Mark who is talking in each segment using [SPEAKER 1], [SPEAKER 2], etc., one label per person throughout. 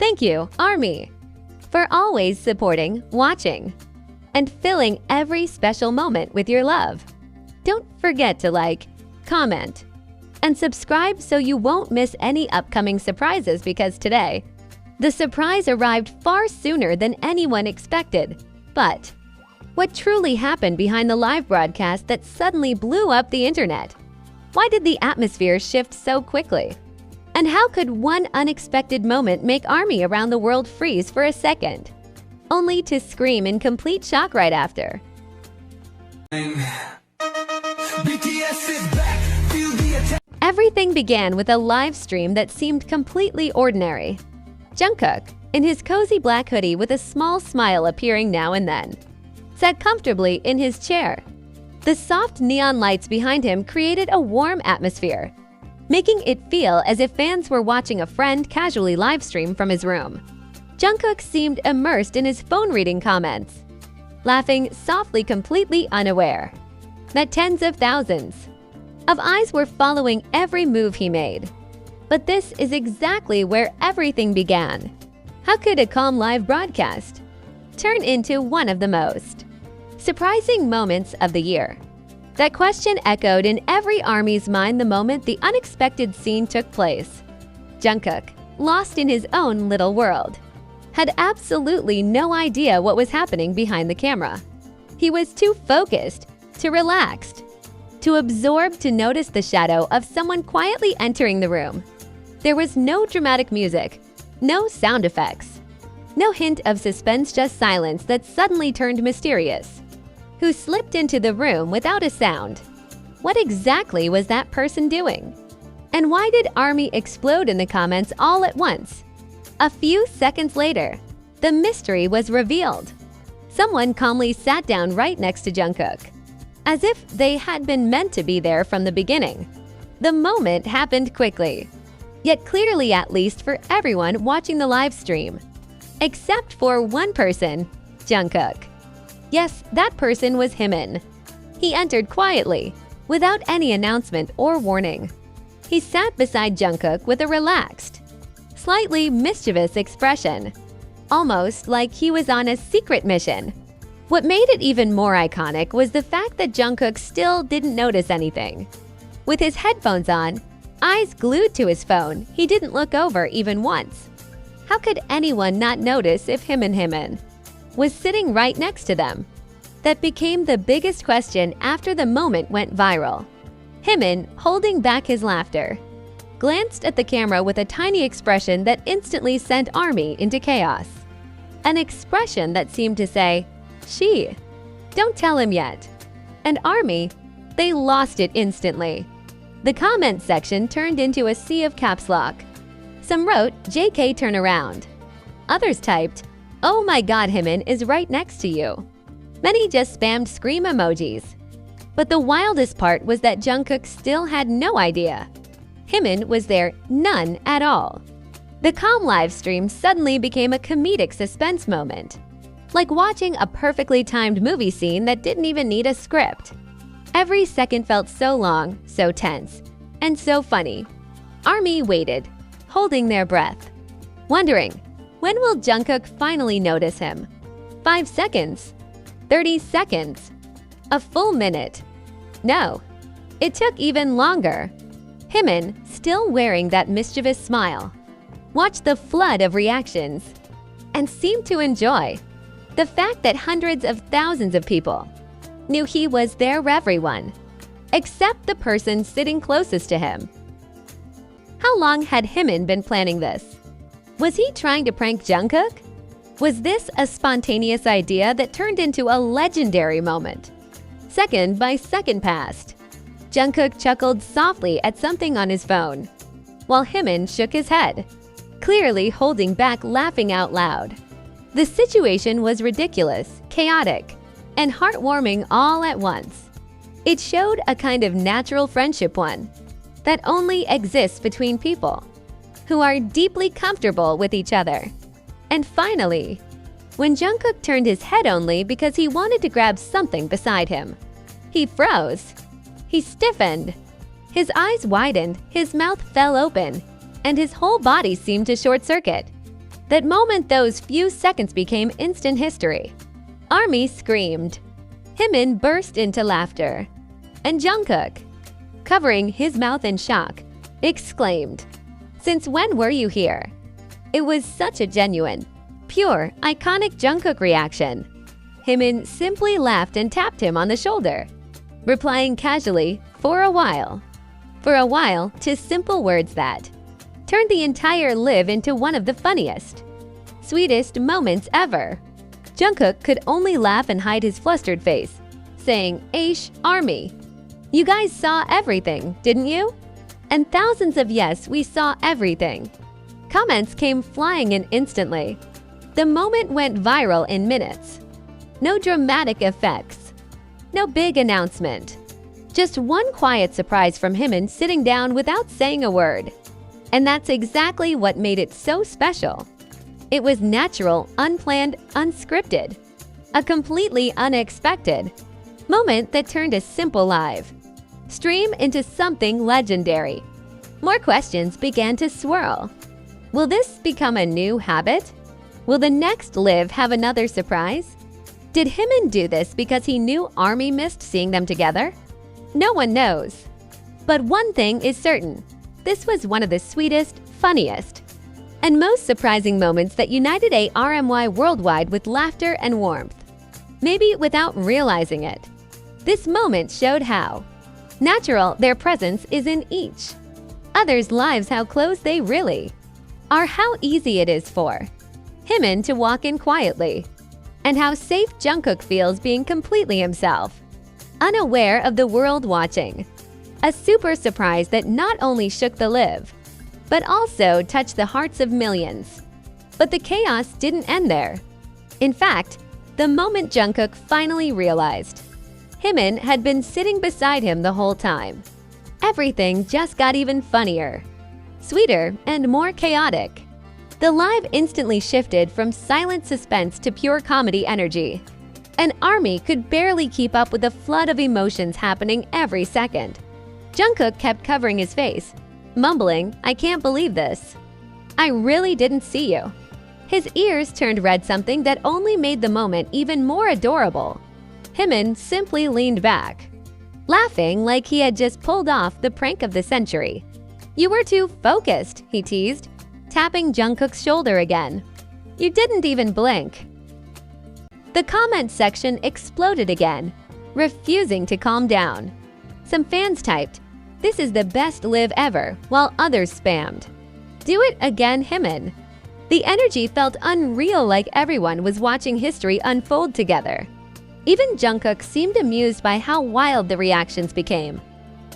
[SPEAKER 1] Thank you, ARMY, for always supporting, watching, and filling every special moment with your love. Don't forget to like, comment, and subscribe so you won't miss any upcoming surprises, because today, the surprise arrived far sooner than anyone expected. But what truly happened behind the live broadcast that suddenly blew up the internet? Why did the atmosphere shift so quickly? And how could one unexpected moment make ARMY around the world freeze for a second, only to scream in complete shock right after? Everything began with a live stream that seemed completely ordinary. Jungkook, in his cozy black hoodie with a small smile appearing now and then, sat comfortably in his chair. The soft neon lights behind him created a warm atmosphere, making it feel as if fans were watching a friend casually livestream from his room. Jungkook seemed immersed in his phone reading comments, laughing softly, completely unaware that tens of thousands of eyes were following every move he made. But this is exactly where everything began. How could a calm live broadcast turn into one of the most surprising moments of the year? That question echoed in every ARMY's mind the moment the unexpected scene took place. Jungkook, lost in his own little world, had absolutely no idea what was happening behind the camera. He was too focused, too relaxed, too absorbed to notice the shadow of someone quietly entering the room. There was no dramatic music, no sound effects, no hint of suspense, just silence that suddenly turned mysterious. Who slipped into the room without a sound? What exactly was that person doing? And why did ARMY explode in the comments all at once? A few seconds later, the mystery was revealed. Someone calmly sat down right next to Jungkook, as if they had been meant to be there from the beginning. The moment happened quickly, yet clearly, at least for everyone watching the live stream, except for one person, Jungkook. Yes, that person was Jimin. He entered quietly, without any announcement or warning. He sat beside Jungkook with a relaxed, slightly mischievous expression, almost like he was on a secret mission. What made it even more iconic was the fact that Jungkook still didn't notice anything. With his headphones on, eyes glued to his phone, he didn't look over even once. How could anyone not notice if Jimin was sitting right next to them? That became the biggest question after the moment went viral. Jimin, holding back his laughter, glanced at the camera with a tiny expression that instantly sent ARMY into chaos. An expression that seemed to say, "She, don't tell him yet." And ARMY, they lost it instantly. The comment section turned into a sea of caps lock. Some wrote, "JK, turn around." Others typed, "Oh my god, Jimin is right next to you." Many just spammed scream emojis. But the wildest part was that Jungkook still had no idea. Jimin was there, none at all. The calm live stream suddenly became a comedic suspense moment, like watching a perfectly timed movie scene that didn't even need a script. Every second felt so long, so tense, and so funny. ARMY waited, holding their breath, wondering, when will Jungkook finally notice him? 5 seconds? 30 seconds? A full minute? No, it took even longer. Jimin, still wearing that mischievous smile, watched the flood of reactions and seemed to enjoy the fact that hundreds of thousands of people knew he was there for everyone, except the person sitting closest to him. How long had Jimin been planning this? Was he trying to prank Jungkook? Was this a spontaneous idea that turned into a legendary moment? Second by second passed. Jungkook chuckled softly at something on his phone, while Jimin shook his head, clearly holding back laughing out loud. The situation was ridiculous, chaotic, and heartwarming all at once. It showed a kind of natural friendship, one that only exists between people who are deeply comfortable with each other. And finally, when Jungkook turned his head only because he wanted to grab something beside him, he froze. He stiffened. His eyes widened, his mouth fell open, and his whole body seemed to short-circuit. That moment, those few seconds became instant history. ARMY screamed. Jimin burst into laughter. And Jungkook, covering his mouth in shock, exclaimed, "Since when were you here?" It was such a genuine, pure, iconic Jungkook reaction. Jimin simply laughed and tapped him on the shoulder, replying casually, "For a while." For a while, to simple words that turned the entire live into one of the funniest, sweetest moments ever. Jungkook could only laugh and hide his flustered face, saying, "Aish, ARMY. You guys saw everything, didn't you?" And thousands of "yes, we saw everything" comments came flying in instantly. The moment went viral in minutes. No dramatic effects, no big announcement. Just one quiet surprise from Jimin sitting down without saying a word. And that's exactly what made it so special. It was natural, unplanned, unscripted. A completely unexpected moment that turned a simple live stream into something legendary. More questions began to swirl. Will this become a new habit? Will the next live have another surprise? Did Jimin do this because he knew ARMY missed seeing them together? No one knows. But one thing is certain. This was one of the sweetest, funniest, and most surprising moments that united ARMY worldwide with laughter and warmth. Maybe without realizing it. This moment showed how natural their presence is in each others' lives, how close they really are, how easy it is for Jimin to walk in quietly, and how safe Jungkook feels being completely himself, unaware of the world watching. A super surprise that not only shook the live, but also touched the hearts of millions. But the chaos didn't end there. In fact, the moment Jungkook finally realized Jimin had been sitting beside him the whole time, everything just got even funnier, sweeter, and more chaotic. The live instantly shifted from silent suspense to pure comedy energy. And ARMY could barely keep up with the flood of emotions happening every second. Jungkook kept covering his face, mumbling, "I can't believe this. I really didn't see you." His ears turned red, something that only made the moment even more adorable. Jimin simply leaned back, laughing like he had just pulled off the prank of the century. "You were too focused," he teased, tapping Jungkook's shoulder again. "You didn't even blink." The comment section exploded again, refusing to calm down. Some fans typed, "This is the best live ever," while others spammed, "Do it again, Jimin." The energy felt unreal, like everyone was watching history unfold together. Even Jungkook seemed amused by how wild the reactions became.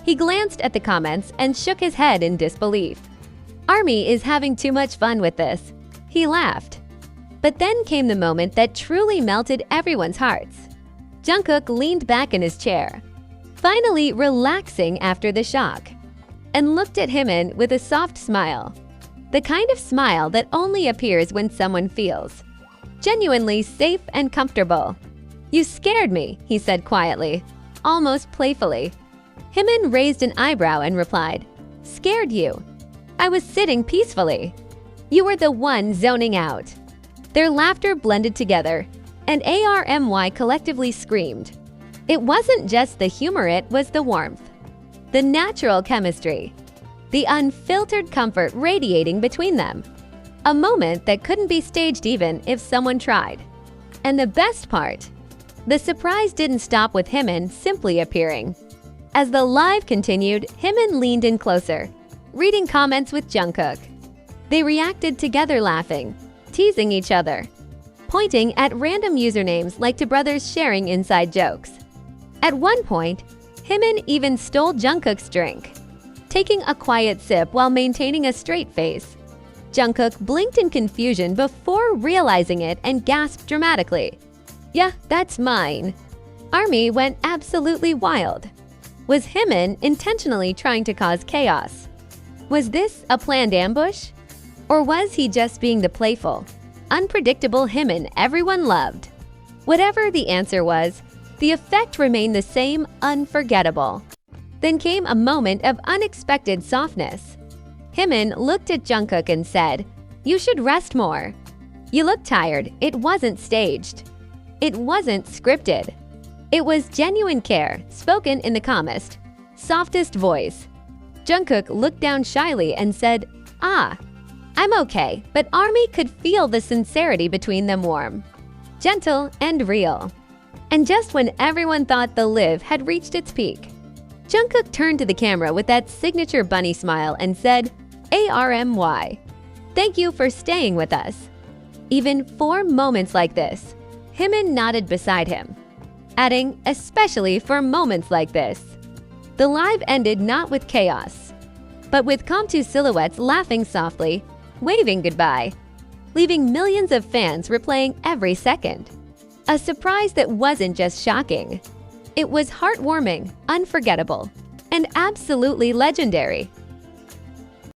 [SPEAKER 1] He glanced at the comments and shook his head in disbelief. ARMY is having too much fun with this, he laughed. But then came the moment that truly melted everyone's hearts. Jungkook leaned back in his chair, finally relaxing after the shock, and looked at Jimin with a soft smile. The kind of smile that only appears when someone feels genuinely safe and comfortable. "You scared me," he said quietly, almost playfully. Jimin raised an eyebrow and replied, "Scared you? I was sitting peacefully. You were the one zoning out." Their laughter blended together, and ARMY collectively screamed. It wasn't just the humor, it was the warmth, the natural chemistry, the unfiltered comfort radiating between them. A moment that couldn't be staged even if someone tried. And the best part, the surprise didn't stop with Jimin simply appearing. As the live continued, Jimin leaned in closer, reading comments with Jungkook. They reacted together, laughing, teasing each other, pointing at random usernames like to brothers sharing inside jokes. At one point, Jimin even stole Jungkook's drink, taking a quiet sip while maintaining a straight face. Jungkook blinked in confusion before realizing it and gasped dramatically, "Yeah, that's mine." ARMY went absolutely wild. Was Jimin intentionally trying to cause chaos? Was this a planned ambush? Or was he just being the playful, unpredictable Jimin everyone loved? Whatever the answer was, the effect remained the same, unforgettable. Then came a moment of unexpected softness. Jimin looked at Jungkook and said, You should rest more. You look tired. It wasn't staged. It wasn't scripted. It was genuine care, spoken in the calmest, softest voice. Jungkook looked down shyly and said, "Ah, I'm okay," but ARMY could feel the sincerity between them warm, gentle, and real. And just when everyone thought the live had reached its peak, Jungkook turned to the camera with that signature bunny smile and said, "ARMY, thank you for staying with us." Even for moments like this, Jimin nodded beside him, adding, "especially for moments like this." The live ended not with chaos, but with Comtu silhouettes laughing softly, waving goodbye, leaving millions of fans replaying every second. A surprise that wasn't just shocking. It was heartwarming, unforgettable, and absolutely legendary.